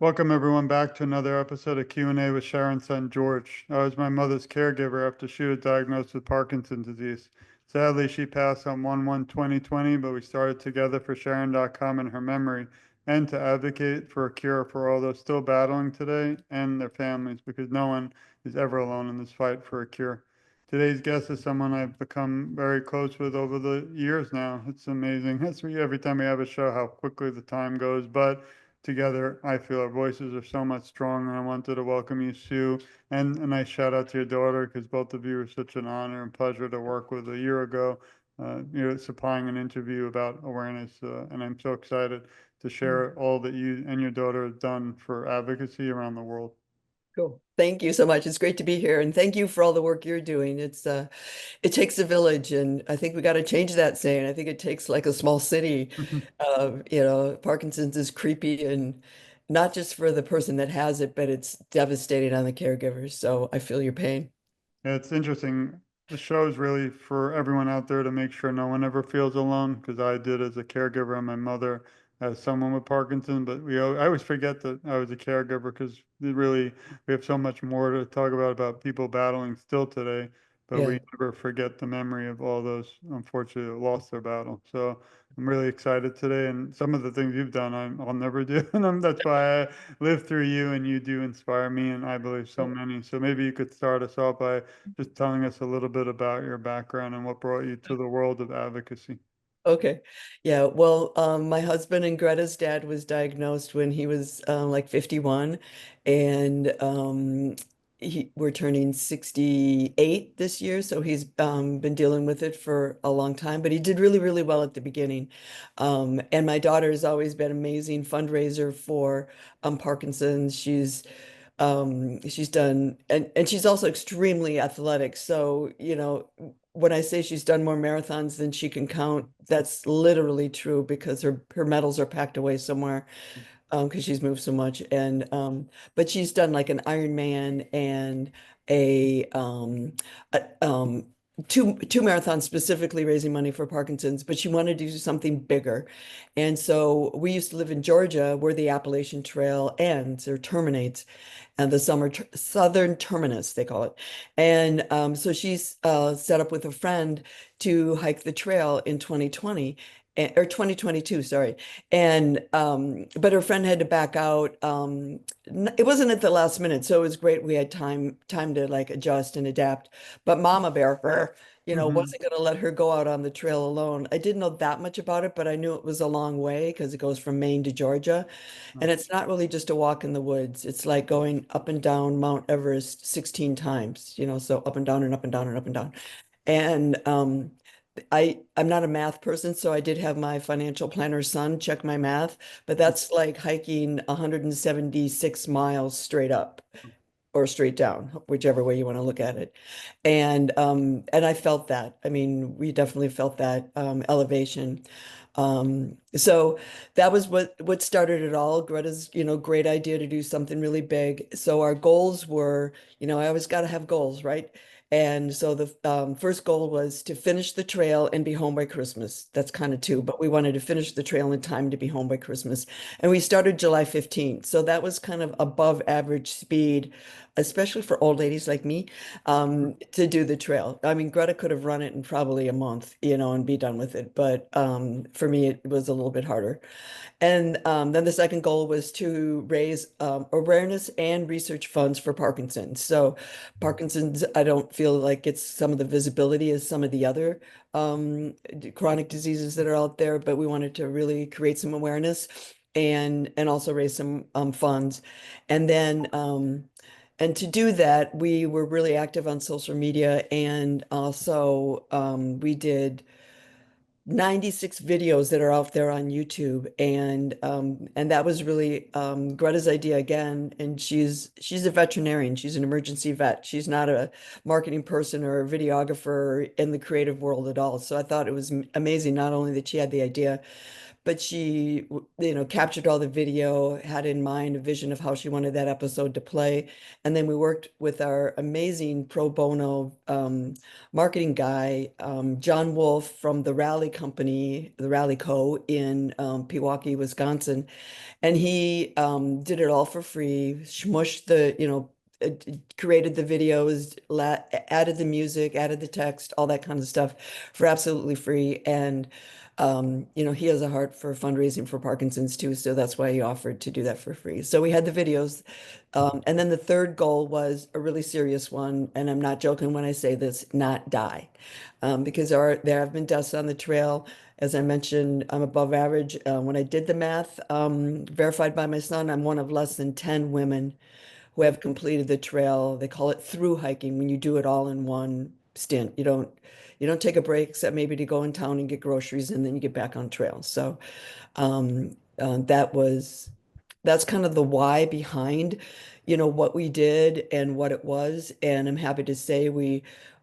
Welcome everyone back to another episode of Q&A with Sharon's son George. I was my mother's caregiver after she was diagnosed with Parkinson's disease. Sadly, she passed on 1/1/2020, but we started together for Sharon.com in her memory and to advocate for a cure for all those still battling today and their families, because no one is ever alone in this fight for a cure. Today's guest is someone I've become very close with over the years now. It's amazing. Every time we have a show, how quickly the time goes, but together, I feel our voices are so much stronger. I wanted to welcome you, Sue, and a nice shout out to your daughter, because both of you are such an honor and pleasure to work with. A year ago, supplying an interview about awareness, and I'm so excited to share all that you and your daughter have done for advocacy around the world. Cool. Thank you so much. It's great to be here, and thank you for all the work you're doing. It takes a village, and I think we got to change that saying. I think it takes like a small city. Parkinson's is creepy, and not just for the person that has it, but it's devastating on the caregivers. So I feel your pain. Yeah, it's interesting. The show is really for everyone out there to make sure no one ever feels alone, because I did as a caregiver and my mother as someone with Parkinson. But I always forget that I was a caregiver because really we have so much more to talk about people battling still today. But Yeah. we never forget the memory of all those unfortunately that lost their battle. So I'm really excited today, and some of the things you've done I'll never do, and that's why I live through you, and you do inspire me, and I believe so many. So maybe you could start us off by just telling us a little bit about your background and what brought you to the world of advocacy. Okay. Yeah. Well, my husband and Greta's dad was diagnosed when he was like 51, and we're turning 68 this year. So he's been dealing with it for a long time, but he did really, really well at the beginning. And my daughter has always been an amazing fundraiser for Parkinson's. She's done, and she's also extremely athletic. So, when I say she's done more marathons than she can count, that's literally true because her medals are packed away somewhere, because she's moved so much. And but she's done like an Ironman and a two marathons specifically raising money for Parkinson's, but she wanted to do something bigger. And so we used to live in Georgia where the Appalachian Trail ends or terminates, and the southern terminus, they call it. And so she's set up with a friend to hike the trail in 2020 or 2022, sorry. And but her friend had to back out. It wasn't at the last minute, so it was great. We had time to like adjust and adapt. But Mama Bear, Hmm. wasn't going to let her go out on the trail alone. I didn't know that much about it, but I knew it was a long way because it goes from Maine to Georgia. And it's not really just a walk in the woods. It's like going up and down Mount Everest 16 times, so up and down and up and down and up and down. And I'm not a math person, so I did have my financial planner's son check my math, but that's like hiking 176 miles straight up or straight down, whichever way you want to look at it. And I felt that. I mean, we definitely felt that elevation. So that was what started it all. Greta's, great idea to do something really big. So our goals were, I always got to have goals, right? And so the first goal was to finish the trail and be home by Christmas. That's kind of two, but we wanted to finish the trail in time to be home by Christmas. And we started July 15th. So that was kind of above average speed, especially for old ladies like me, to do the trail. I mean, Greta could have run it in probably a month, and be done with it. But for me, it was a little bit harder. And then the second goal was to raise awareness and research funds for Parkinson's. So Parkinson's, I don't feel like it's some of the visibility as some of the other chronic diseases that are out there, but we wanted to really create some awareness and also raise some funds. And then and to do that, we were really active on social media, and also we did 96 videos that are out there on YouTube, and that was really Greta's idea again. And she's a veterinarian. She's an emergency vet. She's not a marketing person or a videographer in the creative world at all. So I thought it was amazing not only that she had the idea, but she, captured all the video, had in mind a vision of how she wanted that episode to play. And then we worked with our amazing pro bono marketing guy, John Wolf from the Rally Company, the Rally Co. in Pewaukee, Wisconsin. And he did it all for free, smushed created the videos, added the music, added the text, all that kind of stuff for absolutely free. And he has a heart for fundraising for Parkinson's too, so that's why he offered to do that for free. So we had the videos. And then the third goal was a really serious one, and I'm not joking when I say this, not die. Because there have been deaths on the trail. As I mentioned, I'm above average. When I did the math, verified by my son, I'm one of less than 10 women who have completed the trail. They call it through hiking when you do it all in one stint. You don't take a break except maybe to go in town and get groceries and then you get back on trail. So um, that's kind of the why behind, what we did and what it was. And I'm happy to say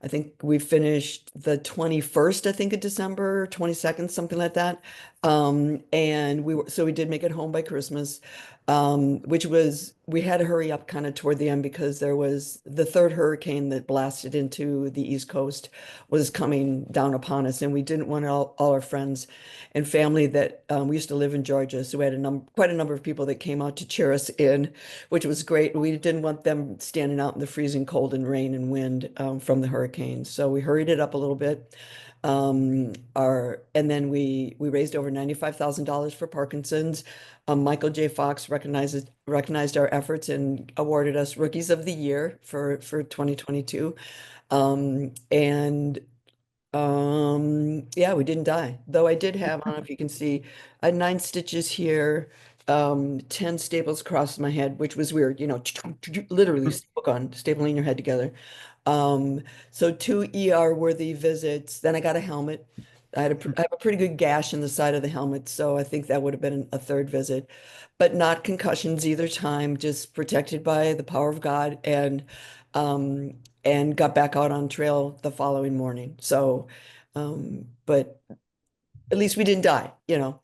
I think we finished the 21st, I think, of December, 22nd, something like that. And so we did make it home by Christmas, we had to hurry up kind of toward the end because there was the third hurricane that blasted into the East Coast was coming down upon us. And we didn't want all our friends and family that we used to live in Georgia. So we had quite a number of people that came out to cheer us in, which was great. We didn't want them standing out in the freezing cold and rain and wind from the hurricane. So we hurried it up a little bit. And then we raised over $95,000 for Parkinson's. Michael J. Fox recognized our efforts and awarded us Rookies of the Year for 2022. And yeah, we didn't die. Though I did have, I don't know if you can see, I had 9 stitches here, 10 staples across my head, which was weird, literally staple gun, stapling your head together. So 2 ER worthy visits. Then I got a helmet. I have a pretty good gash in the side of the helmet, so I think that would have been a third visit, but not concussions either time, just protected by the power of God um, and got back out on trail the following morning. So, but at least we didn't die,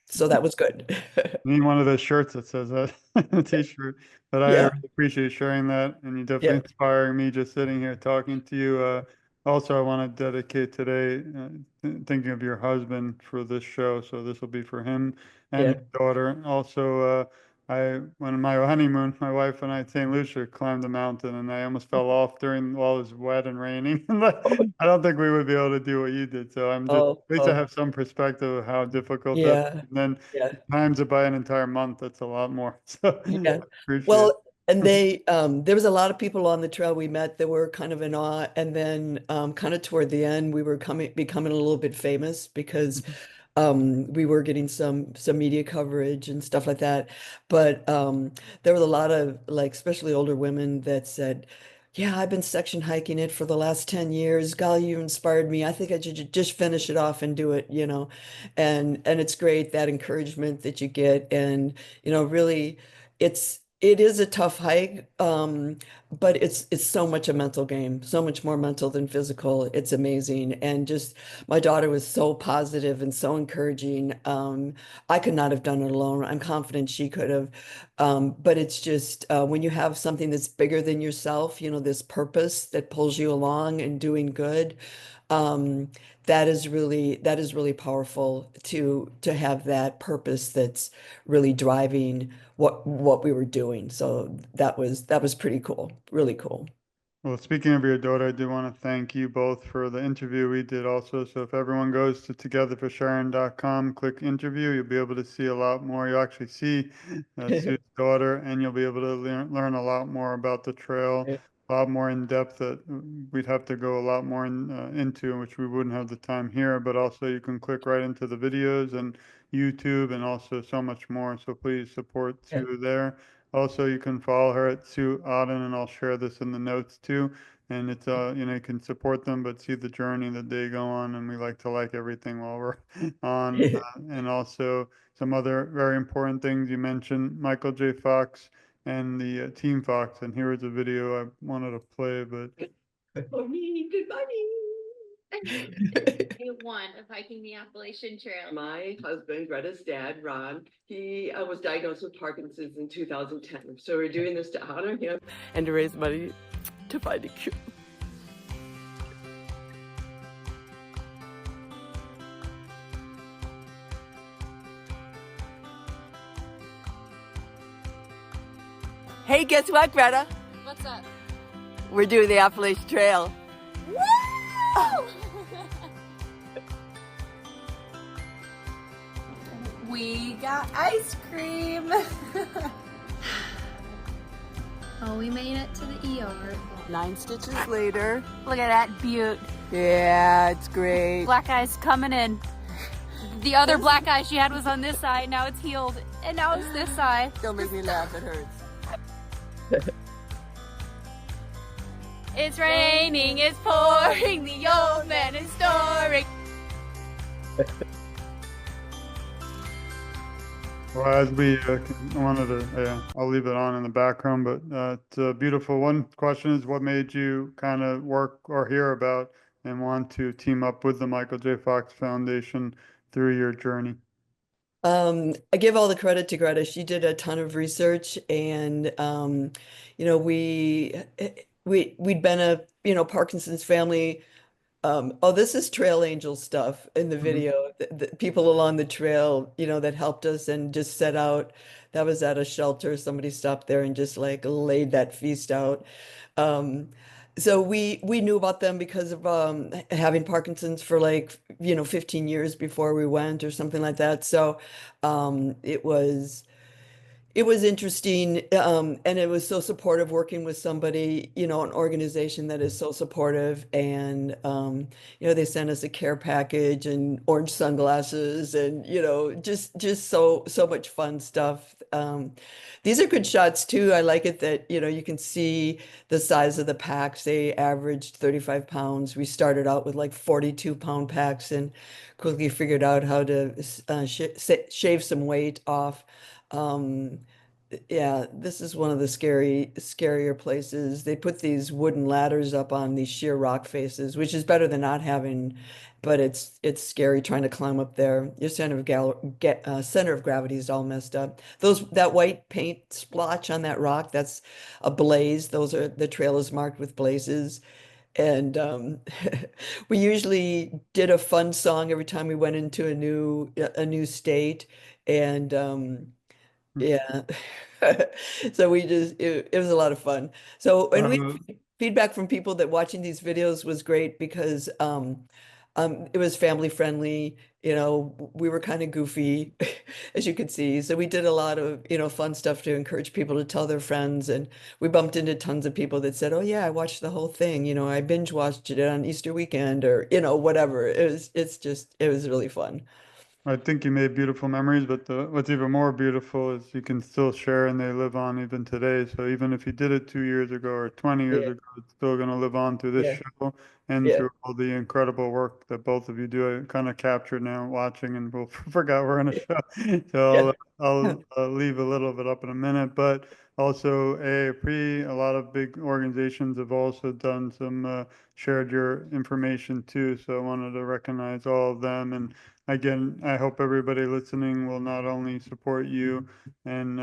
so that was good. Need one of those shirts that says that, a t-shirt. But I Yeah, really appreciate you sharing that, and you definitely yeah, inspiring me just sitting here talking to you. Also, I want to dedicate today, thinking of your husband for this show. So this will be for him and yeah. his daughter. Also, when my honeymoon, my wife and I, St. Lucia, climbed the mountain, and I almost fell off while it was wet and raining. Oh, I don't think we would be able to do what you did. So I'm just, oh, at least I oh, have some perspective of how difficult that. yeah, And then yeah. times it by an entire month. That's a lot more. So I Yeah. appreciate Well, and there was a lot of people on the trail we met that were kind of in awe. And then kind of toward the end, we were becoming a little bit famous because it. we were getting some media coverage and stuff like that. But there was a lot of like, especially older women that said, yeah, I've been section hiking it for the last 10 years. Golly, you inspired me. I think I should just finish it off and do it. And it's great that encouragement that you get. And, really it is a tough hike. But it's so much a mental game, so much more mental than physical. It's amazing. And just my daughter was so positive and so encouraging. I could not have done it alone. I'm confident she could have. But it's just when you have something that's bigger than yourself, this purpose that pulls you along and doing good, um, that is really powerful to have that purpose that's really driving what we were doing. So that was pretty cool, really cool. Well, speaking of your daughter, I do want to thank you both for the interview we did also. So if everyone goes to togetherforsharon.com, click interview, you'll be able to see a lot more. You'll actually see Sue's daughter, and you'll be able to learn a lot more about the trail, a lot more in depth that we'd have to go a lot more into, which we wouldn't have the time here. But also you can click right into the videos and YouTube and also so much more. So please support Yeah. Sue there. Also, you can follow her at Sue Otten, and I'll share this in the notes too. And it's you can support them, but see the journey that they go on. And we like to like everything while we're on. And also some other very important things you mentioned, Michael J. Fox and the Team Fox. And here is a video I wanted to play, but Good morning, good morning. one of hiking the Appalachian Trail? My husband, Greta's dad, Ron, he was diagnosed with Parkinson's in 2010. So we're doing this to honor him and to raise money to find a cure. Hey, guess what, Greta? What's up? We're doing the Appalachian Trail. Woo! We got ice cream. Oh, we made it to the ER. 9 stitches later. Look at that beaut. Yeah, it's great. Black eye's coming in. The other black eye she had was on this side. Now it's healed. And now it's this side. Don't make me laugh, it hurts. It's raining, it's pouring, the old man is snoring. Well, as we wanted to, I'll leave it on in the background, but it's beautiful. One question is, what made you kind of work or hear about and want to team up with the Michael J. Fox Foundation through your journey? I give all the credit to Greta. She did a ton of research, and you know, we'd been a Parkinson's family. Oh, this is Trail Angel stuff in the video. The people along the trail, that helped us and just set out. That was at a shelter. Somebody stopped there and just like laid that feast out. So we knew about them because of having Parkinson's for 15 years before we went or something like that. So it was interesting, and it was so supportive working with somebody, an organization that is so supportive. And they sent us a care package and orange sunglasses, and just so much fun stuff. These are good shots too. I like it that you can see the size of the packs. They averaged 35 pounds. We started out with like 42-pound packs and quickly figured out how to shave some weight off. Yeah, this is one of the scarier places. They put these wooden ladders up on these sheer rock faces, which is better than not having, but it's scary trying to climb up there. Your center of gravity is all messed up. That white paint splotch on that rock, that's a blaze. The trail is marked with blazes. And we usually did a fun song every time we went into a new state. And yeah. So it was a lot of fun. So, and feedback from people that watching these videos was great because it was family friendly. We were kind of goofy, as you could see. So we did a lot of, fun stuff to encourage people to tell their friends. And we bumped into tons of people that said, "Oh yeah, I watched the whole thing. I binge watched it on Easter weekend," or, whatever. It was really fun. I think you made beautiful memories, but what's even more beautiful is you can still share and they live on even today. So even if you did it 2 years ago or 20 years Yeah, ago, it's still going to live on through this yeah, show and yeah, through all the incredible work that both of you do. I kind of captured now watching, and we'll forgot we're on a show. So yeah. I'll leave a little bit up in a minute, but also AAP, a lot of big organizations have also done some shared your information too. So I wanted to recognize all of them. And again, I hope everybody listening will not only support you and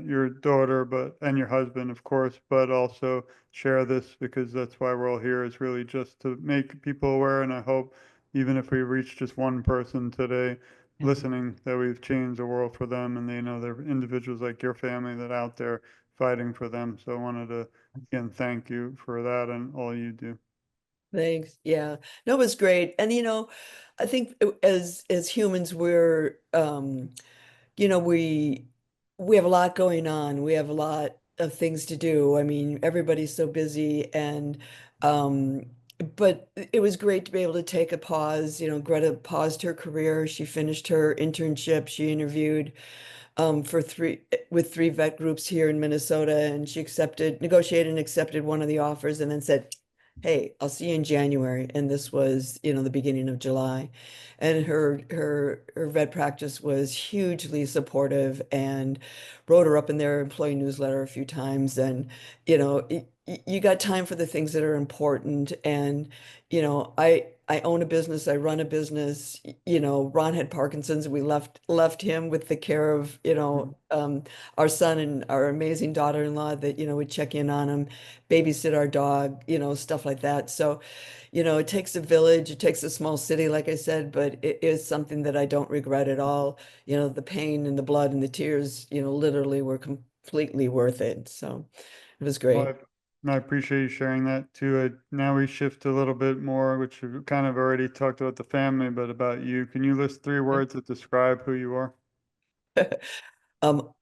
your daughter, and your husband, of course, but also share this, because that's why we're all here, is really just to make people aware. And I hope even if we reach just one person today listening, that we've changed the world for them, and they know they're individuals like your family that are out there fighting for them. So I wanted to again thank you for that and all you do. Thanks. Yeah. No, it was great. And I think as humans, we're we have a lot going on. We have a lot of things to do. I mean, everybody's so busy, and but it was great to be able to take a pause. Greta paused her career. She finished her internship. She interviewed for with three vet groups here in Minnesota, and she negotiated and accepted one of the offers, and then said, "Hey, I'll see you in January." And this was, the beginning of July. And her vet practice was hugely supportive and wrote her up in their employee newsletter a few times. And, you got time for the things that are important. And, I own a business, I run a business. Ron had Parkinson's. We left him with the care of, our son and our amazing daughter-in-law that, would check in on him, babysit our dog, stuff like that. So, it takes a village, it takes a small city, like I said, but it is something that I don't regret at all. The pain and the blood and the tears, literally were completely worth it. So it was Well, great. I appreciate you sharing that too. Now we shift a little bit more, which we kind of already talked about the family, but about you. Can you list 3 words that describe who you are?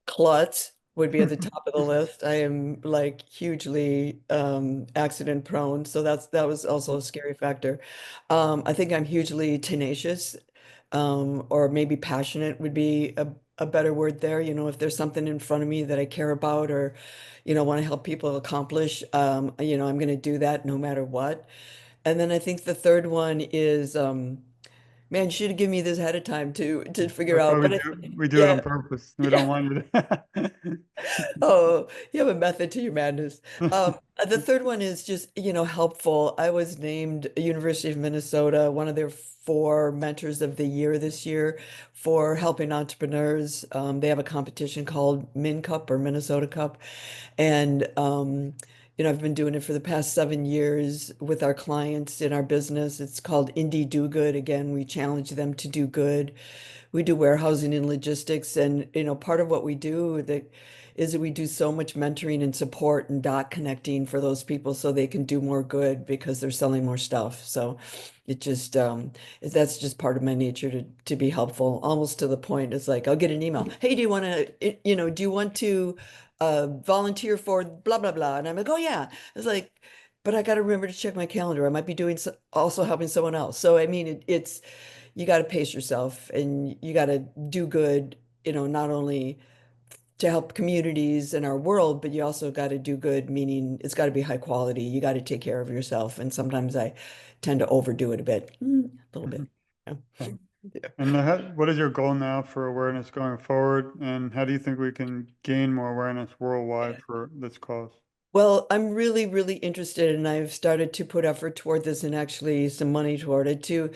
Klutz would be at the top of the list. I am like hugely accident prone, so that was also a scary factor. I think I'm hugely tenacious, or maybe passionate would be a better word there. If there's something in front of me that I care about or, want to help people accomplish, I'm going to do that no matter what. And then I think the third one is, man, you should have given me this ahead of time to figure That's why out. we But do it yeah, on purpose. We don't yeah. want you to. Oh, you have a method to your madness. The third one is just, helpful. I was named University of Minnesota, one of their 4 mentors of the year this year for helping entrepreneurs. They have a competition called Min Cup or Minnesota Cup. And, I've been doing it for the past 7 years with our clients in our business. It's called Indie Do Good. Again, we challenge them to do good. We do warehousing and logistics, and part of what we do that is that we do so much mentoring and support and dot connecting for those people so they can do more good because they're selling more stuff. So it just that's just part of my nature to be helpful, almost to the point. It's like I'll get an email, hey, do you want to volunteer for blah blah blah? And I'm like, oh yeah. It's like, but I got to remember to check my calendar. I might be doing also helping someone else. So I mean, it's you got to pace yourself and you got to do good, not only to help communities in our world, but you also got to do good, meaning it's got to be high quality. You got to take care of yourself. And sometimes I tend to overdo it a little bit. Yeah. Yeah. And what is your goal now for awareness going forward? And how do you think we can gain more awareness worldwide for this cause? Well, I'm really, really interested, and I've started to put effort toward this and actually some money toward it to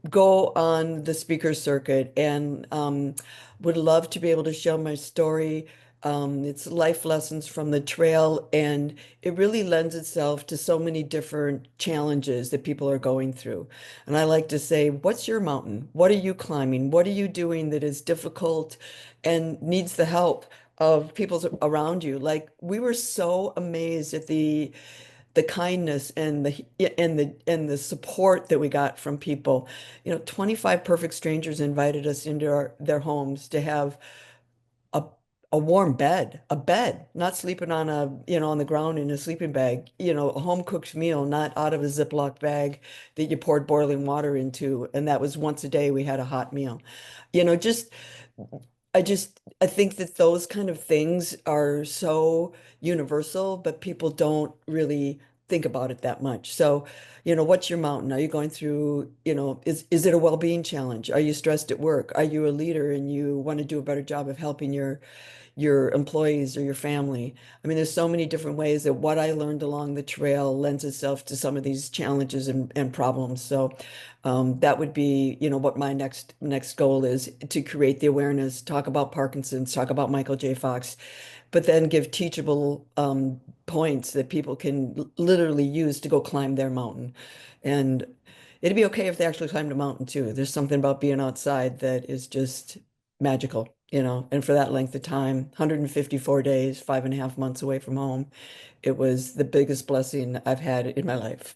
go on the speaker circuit and would love to be able to share my story. It's life lessons from the trail, and it really lends itself to so many different challenges that people are going through. And I like to say, what's your mountain? What are you climbing? What are you doing that is difficult and needs the help of people around you? Like we were so amazed at the kindness and the support that we got from people. 25 perfect strangers invited us into their homes to have a a warm bed, a bed, not sleeping on on the ground in a sleeping bag, a home cooked meal, not out of a Ziploc bag that you poured boiling water into. And that was once a day we had a hot meal. Just I think that those kind of things are so universal, but people don't really think about it that much. So, what's your mountain? Are you going through, is it a well-being challenge? Are you stressed at work? Are you a leader and you want to do a better job of helping your employees or your family? I mean, there's so many different ways that what I learned along the trail lends itself to some of these challenges and problems. So that would be, what my next goal is to create the awareness, talk about Parkinson's, talk about Michael J. Fox, but then give teachable points that people can literally use to go climb their mountain. And it'd be okay if they actually climbed a mountain too. There's something about being outside that is just magical, and for that length of time, 154 days, 5.5 months away from home, it was the biggest blessing I've had in my life.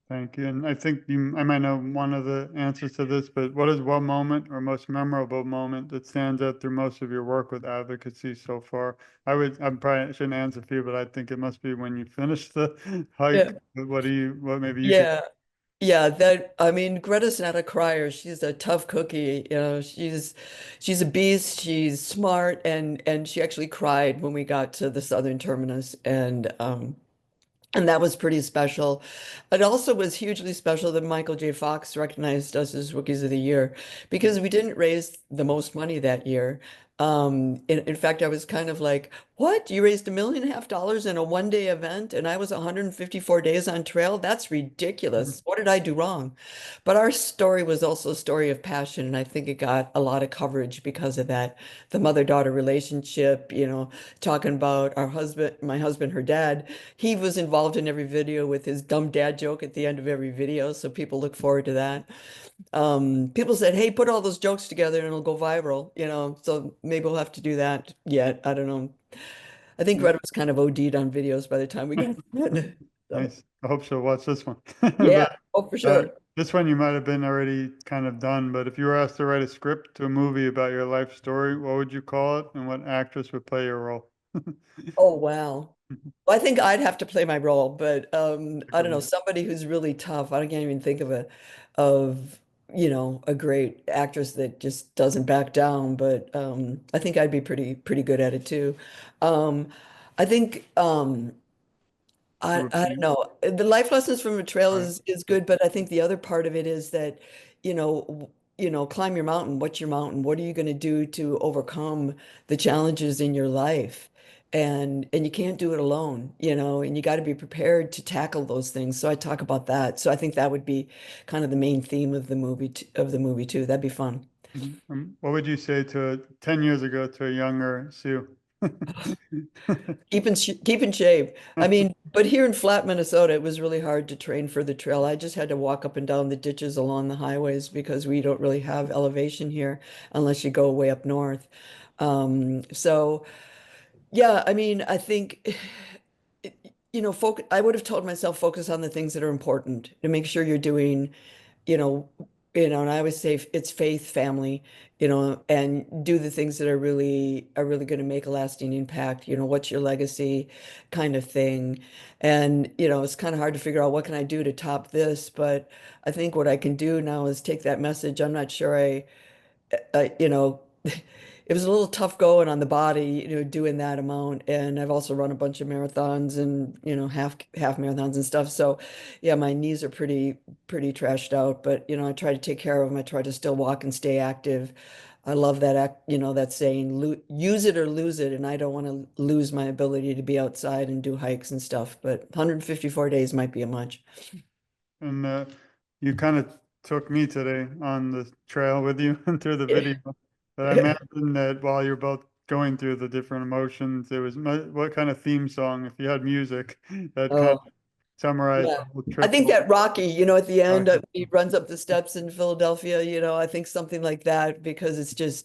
Thank you. And I think I might know one of the answers to this, but what is one moment or most memorable moment that stands out through most of your work with advocacy so far? I shouldn't answer for you, but I think it must be when you finish the hike. Yeah. But what maybe you could, Yeah. Yeah, I mean, Greta's not a crier. She's a tough cookie. She's a beast. She's smart, and she actually cried when we got to the southern terminus, and that was pretty special. It also was hugely special that Michael J. Fox recognized us as Rookies of the Year because we didn't raise the most money that year. In fact, I was kind of like, What? You raised $1.5 million in a 1 day event, and I was 154 days on trail? That's ridiculous. What did I do wrong? But our story was also a story of passion, and I think it got a lot of coverage because of that. The mother-daughter relationship, talking about our husband, my husband, her dad. He was involved in every video with his dumb dad joke at the end of every video, so people look forward to that. People said, "Hey, put all those jokes together and it'll go viral," so maybe we'll have to do that yet. I don't know. I think Red was kind of OD'd on videos by the time we got done. So, Nice. I hope she'll watch this one. yeah, But oh, for sure. this one you might have been already kind of done, but if you were asked to write a script to a movie about your life story, what would you call it and what actress would play your role? Oh, wow. Well, I think I'd have to play my role, but I don't know, Good somebody who's really tough. I can't even think of a great actress that just doesn't back down, but I think I'd be pretty good at it too. Um, I think Who I would I be don't know. The life lessons from a trail right. is good, but I think the other part of it is that, climb your mountain. What's your mountain? What are you going to do to overcome the challenges in your life? And you can't do it alone, and you got to be prepared to tackle those things. So I talk about that. So I think that would be kind of the main theme of the movie too. That'd be fun. What would you say to 10 years ago to a younger Sue? Keep in shape. I mean, but here in flat Minnesota, it was really hard to train for the trail. I just had to walk up and down the ditches along the highways because we don't really have elevation here unless you go way up north. So yeah, I mean, I think I would have told myself focus on the things that are important to make sure you're doing you know, and I always say it's faith, family, and do the things that are really going to make a lasting impact. What's your legacy kind of thing. And, it's kind of hard to figure out what can I do to top this, but I think what I can do now is take that message. I'm not sure it was a little tough going on the body, doing that amount. And I've also run a bunch of marathons and, half marathons and stuff. So yeah, my knees are pretty trashed out, but I try to take care of them. I try to still walk and stay active. I love that saying, use it or lose it. And I don't want to lose my ability to be outside and do hikes and stuff, but 154 days might be a much. And you kind of took me today on the trail with you and through the video. But I imagine that while you're both going through the different emotions, it was what kind of theme song, if you had music, that kind Oh, of summarized yeah. the whole I trip. think that Rocky, at the end, Rocky. he runs up the steps in Philadelphia, I think something like that because it's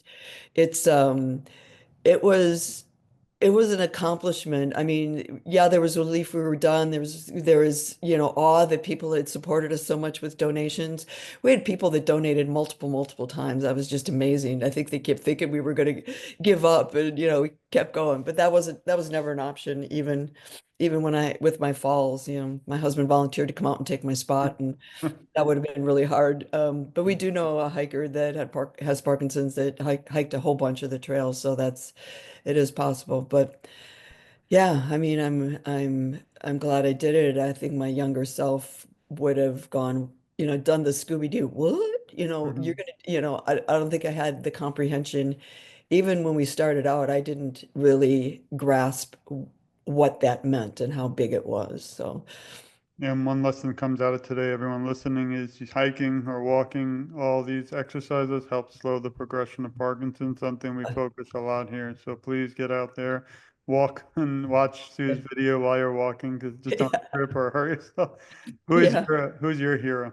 it was it was an accomplishment. I mean, yeah, there was relief we were done. There was, awe that people had supported us so much with donations. We had people that donated multiple times. That was just amazing. I think they kept thinking we were going to give up and, we kept going. But that was never an option, even when with my falls, my husband volunteered to come out and take my spot and that would have been really hard. But we do know a hiker that has Parkinson's that hiked a whole bunch of the trails, so it is possible. But yeah, I mean, I'm glad I did it. I think my younger self would have gone, done the Scooby-Doo. What? You're Mhm. gonna, I don't think I had the comprehension. Even when we started out, I didn't really grasp what that meant and how big it was. So. And one lesson comes out of today, everyone listening, is just hiking or walking. All these exercises help slow the progression of Parkinson's, something we focus a lot here. So please get out there, walk and watch Sue's video while you're walking, because just don't trip or hurt yourself. Yeah. Who's your hero?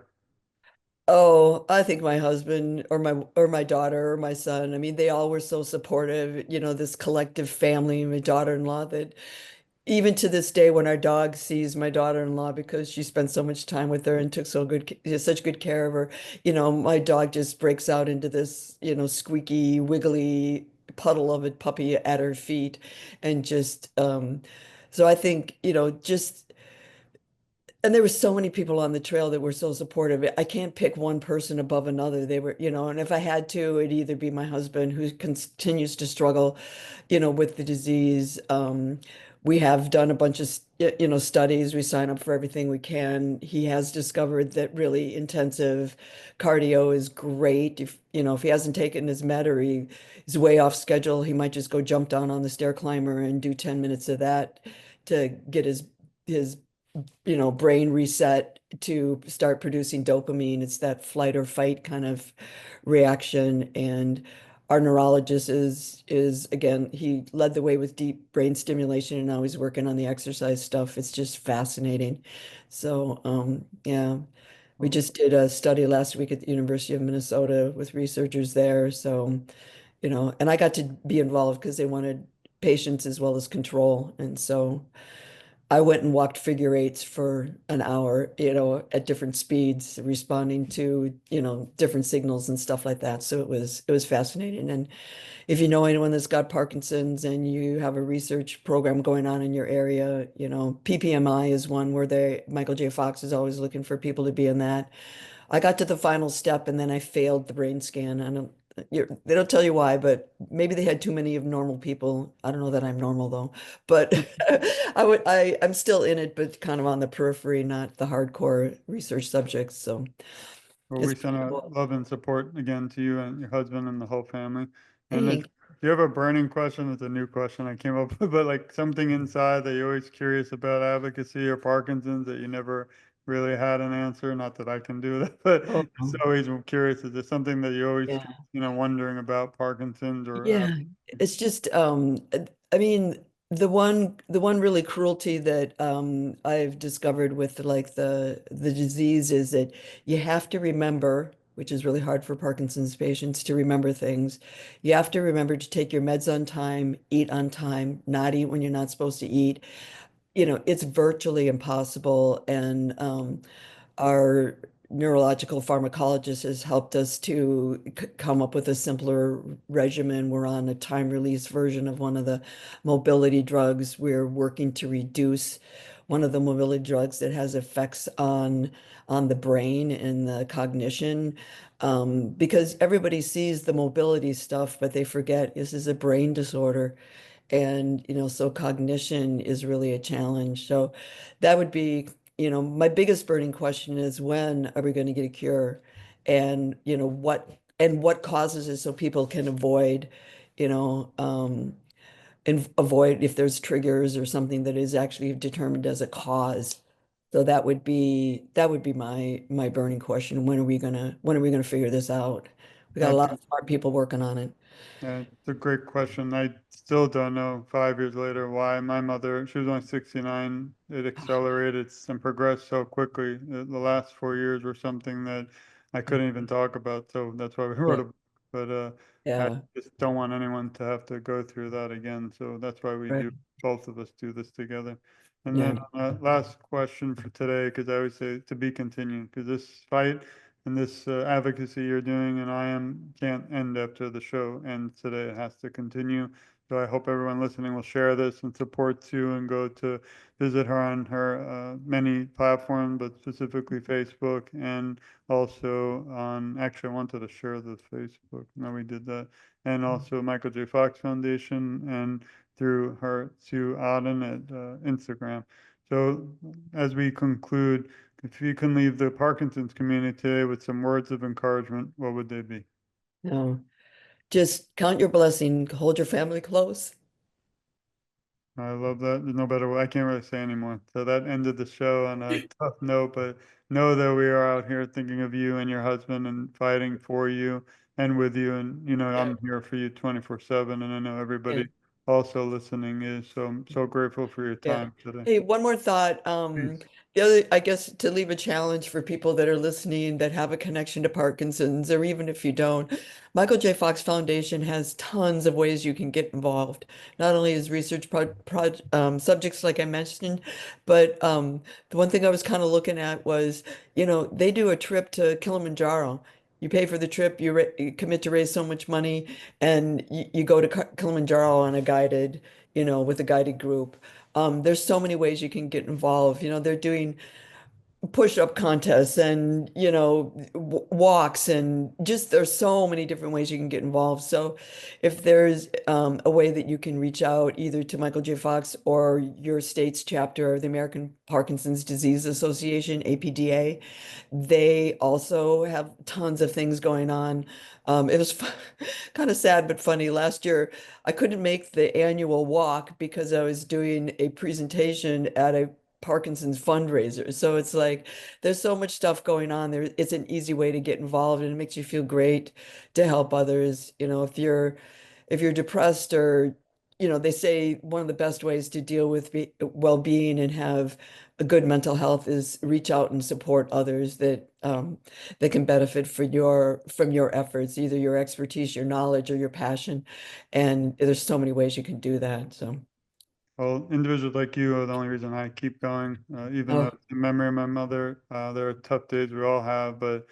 Oh, I think my husband or my daughter or my son. I mean, they all were so supportive, this collective family, my daughter-in-law that even to this day when our dog sees my daughter-in-law because she spent so much time with her and took such good care of her, my dog just breaks out into this, squeaky, wiggly puddle of a puppy at her feet and just so I think, just and there were so many people on the trail that were so supportive. I can't pick one person above another. They were, and if I had to, it'd either be my husband who continues to struggle, with the disease, we have done a bunch of, studies. We sign up for everything we can. He has discovered that really intensive cardio is great. If he hasn't taken his med or he's way off schedule, he might just go jump down on the stair climber and do 10 minutes of that to get his brain reset to start producing dopamine. It's that flight or fight kind of reaction. And our neurologist is again, he led the way with deep brain stimulation and now he's working on the exercise stuff. It's just fascinating. So yeah, we just did a study last week at the University of Minnesota with researchers there. So, and I got to be involved because they wanted patients as well as control. And so I went and walked figure eights for an hour, at different speeds, responding to, different signals and stuff like that. So it was fascinating. And if you know anyone that's got Parkinson's and you have a research program going on in your area, PPMI is one where Michael J. Fox is always looking for people to be in that. I got to the final step and then I failed the brain scan. They don't tell you why, but maybe they had too many of normal people. I don't know that I'm normal though, but I'm still in it, but kind of on the periphery, not the hardcore research subjects. So Well, it's we send pretty our cool. love and support again to you and your husband and the whole family. And if Thank you have a burning question, it's a new question I came up with, but like something inside that you're always curious about advocacy or Parkinson's that you never really had an answer. Not that I can do that, but Oh, just always curious. Is there something that you're always, yeah. wondering about Parkinson's or Yeah, it's just I mean the one really cruelty that I've discovered with like the disease is that you have to remember, which is really hard for Parkinson's patients to remember things. You have to remember to take your meds on time, eat on time, not eat when you're not supposed to eat. It's virtually impossible. And our neurological pharmacologist has helped us to come up with a simpler regimen. We're on a time release version of one of the mobility drugs. We're working to reduce one of the mobility drugs that has effects on the brain and the cognition. Because everybody sees the mobility stuff, but they forget this is a brain disorder. And, so cognition is really a challenge. So that would be, my biggest burning question is when are we going to get a cure? And, what causes it so people can avoid, you know, and avoid if there's triggers or something that is actually determined as a cause. So that would be my burning question. When are we gonna figure this out? We got a lot of smart people working on it. It's a great question. I still don't know 5 years later why my mother, she was only 69, it accelerated and progressed so quickly. The last 4 years were something that I couldn't even talk about. So that's why we wrote Yeah, a book. But I yeah, just don't want anyone to have to go through that again. So that's why right. both of us do this together. And then Yeah, last question for today, because I always say to be continued, because this fight and this advocacy you're doing and I am can't end after the show ends today. It has to continue. So I hope everyone listening will share this and support Sue and go to visit her on her many platforms, but specifically Facebook and also on, actually I wanted to share the Facebook. No, we did that. And also Michael J. Fox Foundation and through her Sue Otten at Instagram. So as we conclude, if you can leave the Parkinson's community today with some words of encouragement, what would they be? no. Just count your blessing, hold your family close. I love that. There's no better way. I can't really say anymore. So that ended the show on a tough note, but know that we are out here thinking of you and your husband and fighting for you and with you. And, Yeah, I'm here for you 24/7. And I know yeah. everybody also listening is. So I'm so grateful for your Yeah. time today. Hey, one more thought. Please. The other, I guess, to leave a challenge for people that are listening that have a connection to Parkinson's, or even if you don't, Michael J. Fox Foundation has tons of ways you can get involved. Not only as research subjects, like I mentioned, but the one thing I was kind of looking at was, they do a trip to Kilimanjaro. You pay for the trip, you commit to raise so much money, and you go to Kilimanjaro on a guided, with a guided group. There's so many ways you can get involved. They're doing push-up contests and walks, and just there's so many different ways you can get involved. So if there's a way that you can reach out either to Michael J. Fox or your state's chapter of the American Parkinson's Disease Association, APDA, they also have tons of things going on. It was kind of sad but funny. Last year I couldn't make the annual walk because I was doing a presentation at a Parkinson's fundraiser. So it's like there's so much stuff going on there. It's an easy way to get involved, and it makes you feel great to help others. If you're depressed, or they say one of the best ways to deal with well-being and have a good mental health is reach out and support others that can benefit from your efforts, either your expertise, your knowledge, or your passion. And there's so many ways you can do that. So, Well, individuals like you are the only reason I keep going, even though oh, it's in memory of my mother. There are tough days we all have, but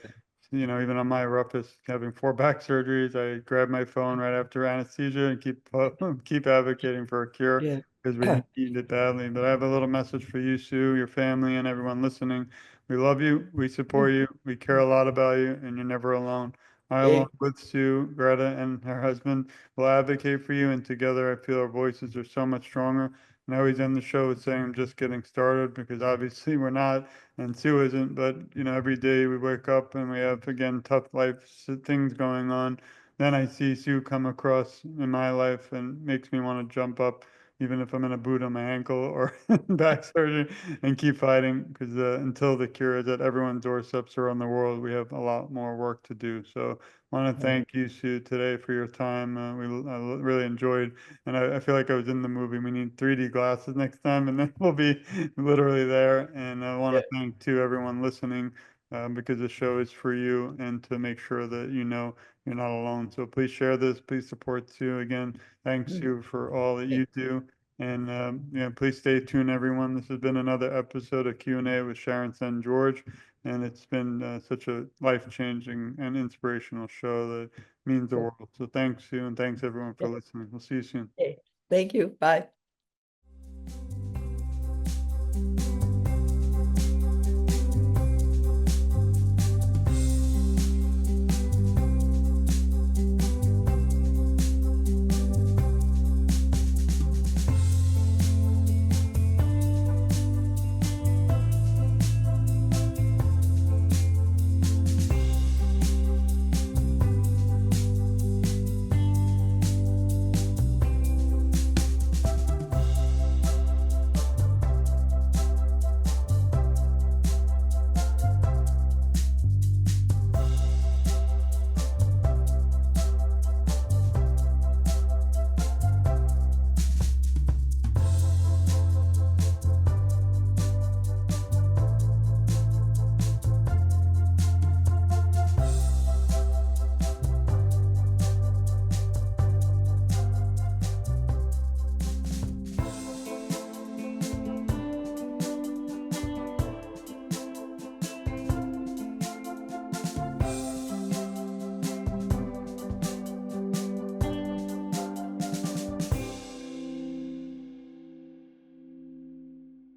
even on my roughest, having 4 back surgeries, I grab my phone right after anesthesia and keep advocating for a cure yeah. because we need it badly. But I have a little message for you, Sue, your family, and everyone listening. We love you, we support you, we care a lot about you, and you're never alone. I, along Hey, with Sue, Greta, and her husband, will advocate for you, and together I feel our voices are so much stronger. And I always end the show with saying I'm just getting started because obviously we're not, and Sue isn't. But every day we wake up and we have again tough life things going on. Then I see Sue come across in my life and makes me want to jump up, even if I'm in a boot on my ankle or back surgery, and keep fighting because until the cure is at everyone's doorsteps around the world, we have a lot more work to do. So I want to thank you, Sue, today for your time. I really enjoyed, and I feel like I was in the movie. We need 3D glasses next time, and then we'll be literally there. And I want yeah. to thank to everyone listening because the show is for you, and to make sure that you're not alone. So please share this. Please support Sue. Again, thanks Sue for all that you do. And please stay tuned, everyone. This has been another episode of Q&A with Sharon Sen George. And it's been such a life-changing and inspirational show that means the world. So thanks, Sue, and thanks everyone for listening. We'll see you soon. Okay. Thank you. Bye.